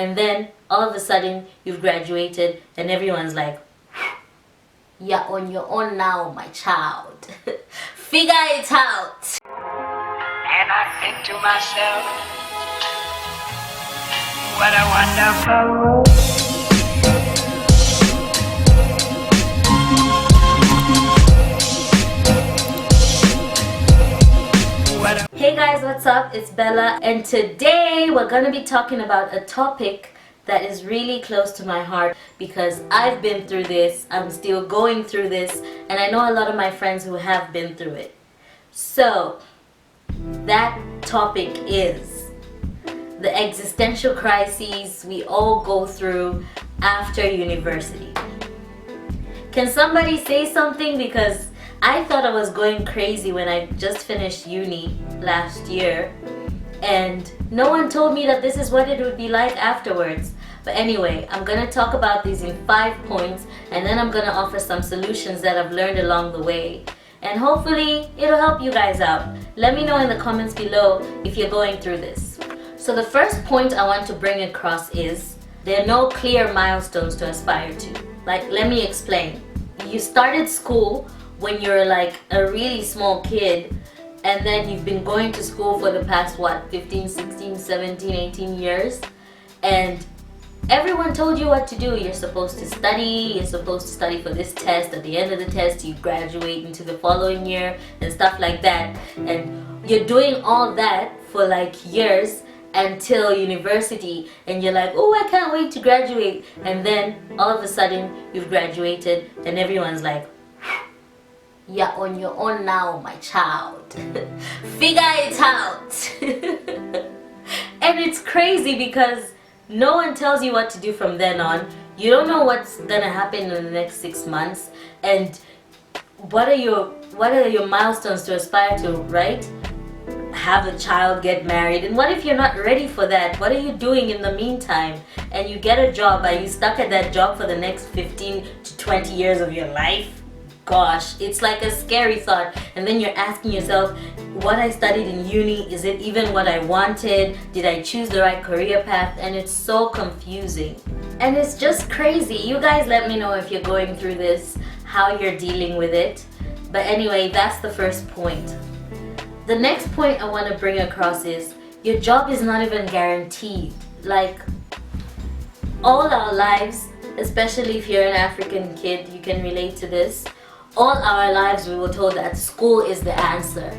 and then all of a sudden you've graduated and everyone's like, you're on your own now, my child. Figure it out. And I think to myself, what a wonderful world. Hey guys, what's up? It's Bella, and today we're gonna be talking about a topic that is really close to my heart because I've been through this, I'm still going through this, and I know a lot of my friends who have been through it. So, that topic is the existential crises we all go through after university. Can somebody say something? Because I thought I was going crazy when I just finished uni last year, and no one told me that this is what it would be like afterwards. But anyway, I'm going to talk about these in 5 points, and then I'm going to offer some solutions that I've learned along the way. And hopefully it'll help you guys out. Let me know in the comments below if you're going through this. So the first point I want to bring across is there are no clear milestones to aspire to. Like, let me explain. You started school when you're like a really small kid, and then you've been going to school for the past 15, 16, 17, 18 years, and everyone told you what to do. You're supposed to study for this test. At the end of the test you graduate into the following year and stuff like that, and you're doing all that for like years until university, and you're like, oh, I can't wait to graduate, and then all of a sudden you've graduated and everyone's like, you're on your own now, my child. Figure it out. And it's crazy because no one tells you what to do from then on. You don't know what's gonna happen in the next 6 months, and what are your milestones to aspire to, right? Have a child, get married, and what if you're not ready for that? What are you doing in the meantime? And you get a job. Are you stuck at that job for the next 15 to 20 years of your life? Gosh, it's like a scary thought. And then you're asking yourself, what I studied in uni, is it even what I wanted? Did I choose the right career path? And it's so confusing. And it's just crazy. You guys let me know if you're going through this, how you're dealing with it. But anyway, that's the first point. The next point I want to bring across is your job is not even guaranteed. Like, all our lives, especially if you're an African kid, you can relate to this. All our lives we were told that school is the answer.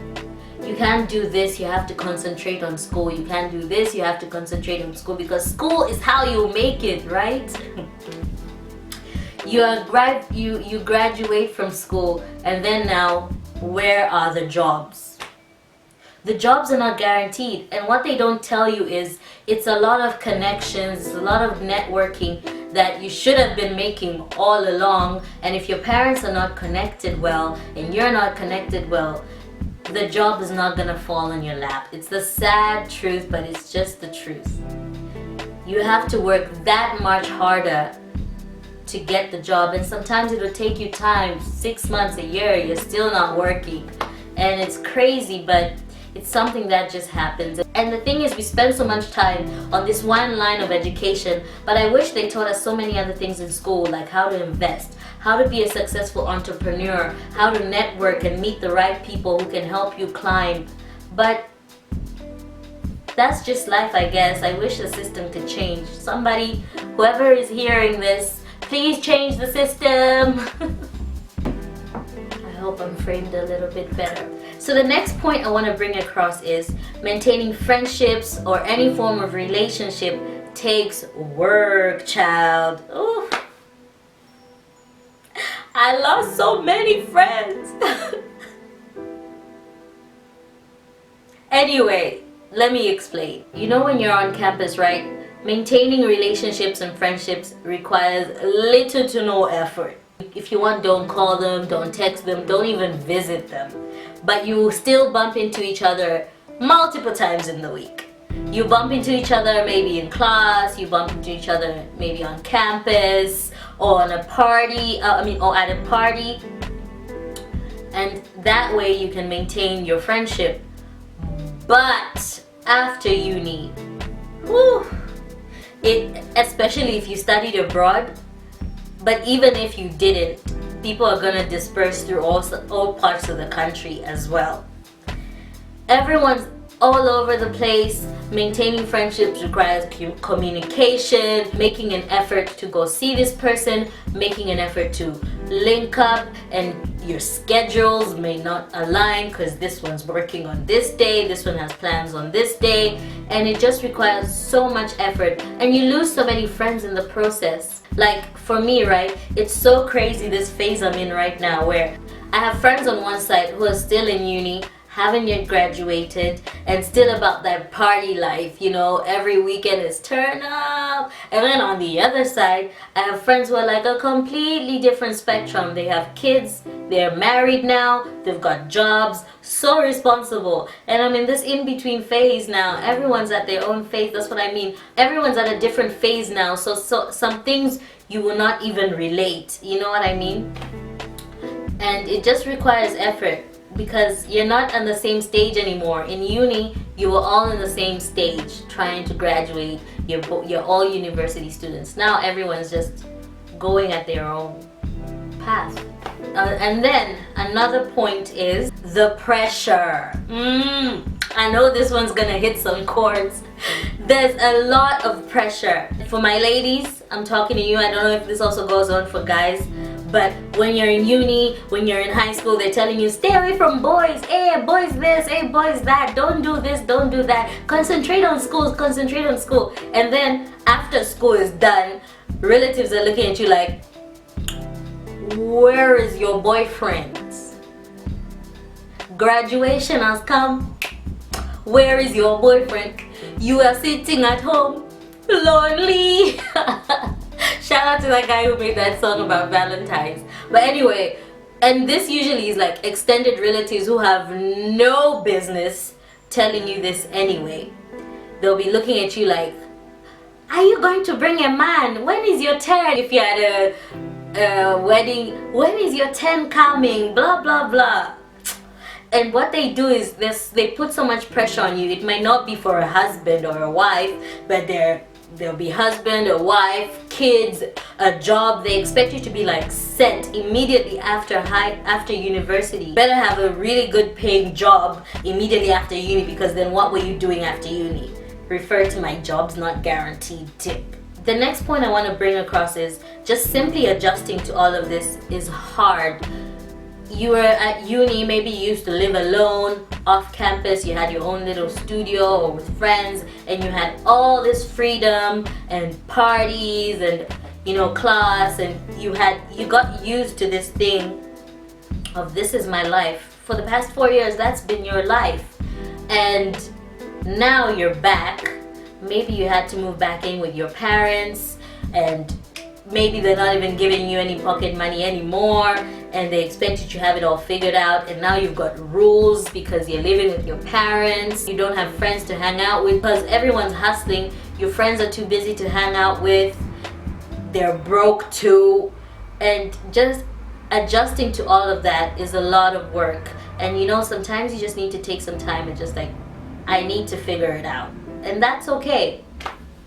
You can't do this, you have to concentrate on school. You can't do this, you have to concentrate on school, because school is how you make it, right? You graduate from school, and then now, where are the jobs? The jobs are not guaranteed, and what they don't tell you is it's a lot of connections, it's a lot of networking that you should have been making all along. And if your parents are not connected well and you're not connected well, the job is not gonna fall on your lap. It's the sad truth, but it's just the truth. You have to work that much harder to get the job, and sometimes it'll take you time, 6 months, a year, you're still not working. And it's crazy, but it's something that just happens. And the thing is, we spend so much time on this one line of education, but I wish they taught us so many other things in school, like how to invest, how to be a successful entrepreneur, how to network and meet the right people who can help you climb. But that's just life, I guess. I wish the system could change. Somebody, whoever is hearing this, please change the system. I hope I'm framed a little bit better. So the next point I want to bring across is maintaining friendships or any form of relationship takes work, child. Ooh. I lost so many friends. Anyway, let me explain. You know, when you're on campus, right? Maintaining relationships and friendships requires little to no effort. If you want, don't call them, don't text them, don't even visit them. But you still bump into each other multiple times in the week. You bump into each other maybe in class, you bump into each other maybe on campus, or on a party, or at a party. And that way you can maintain your friendship. But after uni, whew, especially if you studied abroad, but even if you didn't, people are gonna disperse through all parts of the country as well. Everyone's all over the place. Maintaining friendships requires communication, making an effort to go see this person, making an effort to link up, and your schedules may not align because this one's working on this day, this one has plans on this day, and it just requires so much effort, and you lose so many friends in the process. Like for me, right, it's so crazy this phase I'm in right now where I have friends on one side who are still in uni, haven't yet graduated, and still about that party life, you know, every weekend is turn up. And then on the other side, I have friends who are like a completely different spectrum. They have kids, they're married now, they've got jobs, so responsible. And I'm in this in-between phase now. Everyone's at their own phase, that's what I mean. Everyone's at a different phase now, so some things you will not even relate, you know what I mean? And it just requires effort, because you're not on the same stage anymore. In uni, you were all in the same stage trying to graduate. You're all university students. Now everyone's just going at their own path. And then another point is the pressure. I know this one's gonna hit some chords. There's a lot of pressure. For my ladies, I'm talking to you. I don't know if this also goes on for guys. But when you're in uni, when you're in high school, they're telling you, stay away from boys. Hey, boys this, hey, boys that. Don't do this, don't do that. Concentrate on school, concentrate on school. And then after school is done, relatives are looking at you like, where is your boyfriend? Graduation has come. Where is your boyfriend? You are sitting at home, lonely. Shout out to that guy who made that song about Valentine's. But anyway, and this usually is like extended relatives who have no business telling you this anyway. They'll be looking at you like, are you going to bring a man? When is your turn? If you're at a wedding, when is your turn coming? Blah, blah, blah. And what they do is this, they put so much pressure on you. It might not be for a husband or a wife, but there'll be husband, a wife, kids, a job. They expect you to be like set immediately after university. Better have a really good paying job immediately after uni, because then what were you doing after uni? Refer to my jobs not guaranteed tip. The next point I want to bring across is just simply adjusting to all of this is hard. You were at uni, maybe you used to live alone, off campus, you had your own little studio or with friends, and you had all this freedom and parties and, you know, class, and you got used to this thing of this is my life. For the past 4 years, that's been your life. And now you're back. Maybe you had to move back in with your parents, and maybe they're not even giving you any pocket money anymore, and they expect you to have it all figured out, and now you've got rules because you're living with your parents. You don't have friends to hang out with because everyone's hustling. Your friends are too busy to hang out with. They're broke too. And just adjusting to all of that is a lot of work. And you know, sometimes you just need to take some time and just like, I need to figure it out. And that's okay.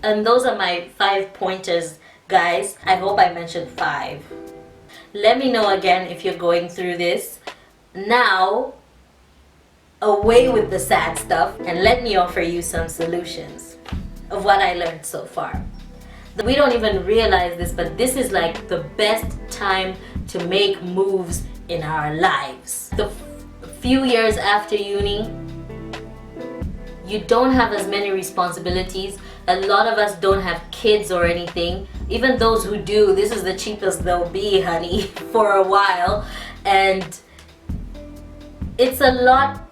And those are my 5 pointers, guys. I hope I mentioned 5. Let me know again if you're going through this. Now, away with the sad stuff, and let me offer you some solutions of what I learned so far. We don't even realize this, but this is like the best time to make moves in our lives. The few years after uni, you don't have as many responsibilities. A lot of us don't have kids or anything. Even those who do, this is the cheapest they'll be, honey, for a while. And it's a lot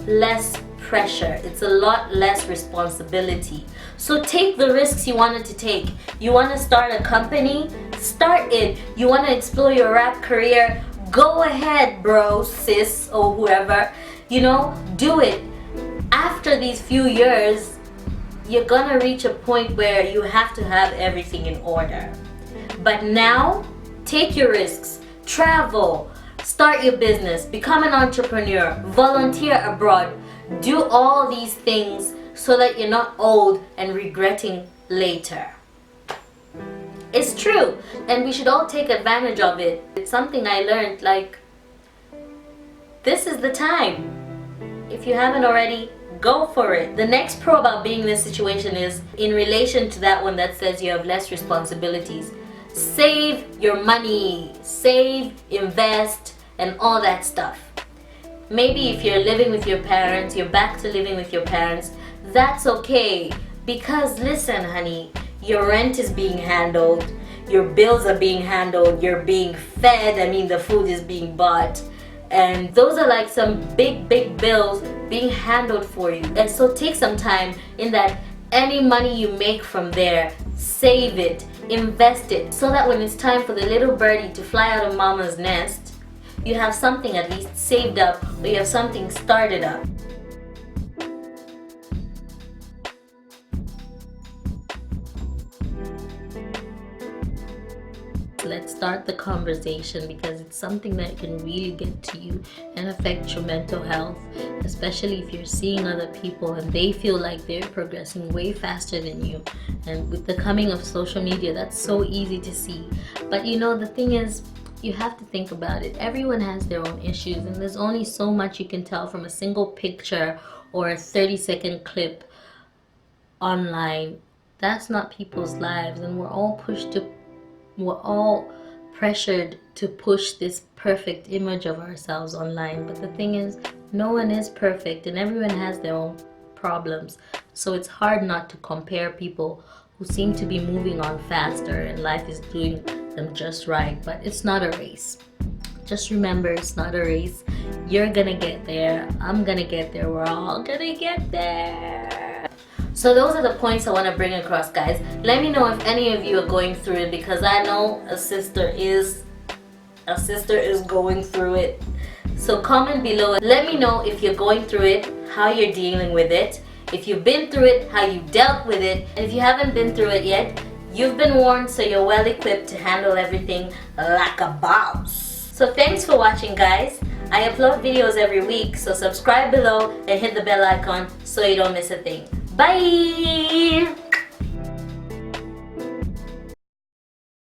less pressure. It's a lot less responsibility. So take the risks you wanted to take. You want to start a company? Start it. You want to explore your rap career? Go ahead, bro, sis, or whoever. You know, do it. After these few years, you're gonna reach a point where you have to have everything in order. But now, take your risks, travel, start your business, become an entrepreneur, volunteer abroad, do all these things so that you're not old and regretting later. It's true, and we should all take advantage of it. It's something I learned, like, this is the time. If you haven't already, go for it. The next pro about being in this situation is in relation to that one that says you have less responsibilities. Save your money, save, invest, and all that stuff. Maybe if you're living with your parents, you're back to living with your parents, that's okay. Because listen, honey, your rent is being handled, your bills are being handled, you're being fed, the food is being bought. And those are like some big bills being handled for you. And so take some time in that any money you make from there, save it, invest it, so that when it's time for the little birdie to fly out of mama's nest, you have something at least saved up, or you have something started up. Let's start the conversation, because it's something that can really get to you and affect your mental health, especially if you're seeing other people and they feel like they're progressing way faster than you. And with the coming of social media, that's so easy to see. But the thing is, you have to think about it. Everyone has their own issues, and there's only so much you can tell from a single picture or a 30-second clip online. That's not people's lives, and we're all pressured to push this perfect image of ourselves online. But the thing is, no one is perfect and everyone has their own problems. So it's hard not to compare people who seem to be moving on faster and life is doing them just right. But it's not a race. Just remember, it's not a race. You're gonna get there. I'm gonna get there. We're all gonna get there. So those are the points I want to bring across, guys. Let me know if any of you are going through it, because I know a sister is going through it. So comment below. Let me know if you're going through it, how you're dealing with it. If you've been through it, how you dealt with it. And if you haven't been through it yet, you've been warned, so you're well equipped to handle everything like a boss. So thanks for watching, guys. I upload videos every week, so subscribe below and hit the bell icon so you don't miss a thing. Bye!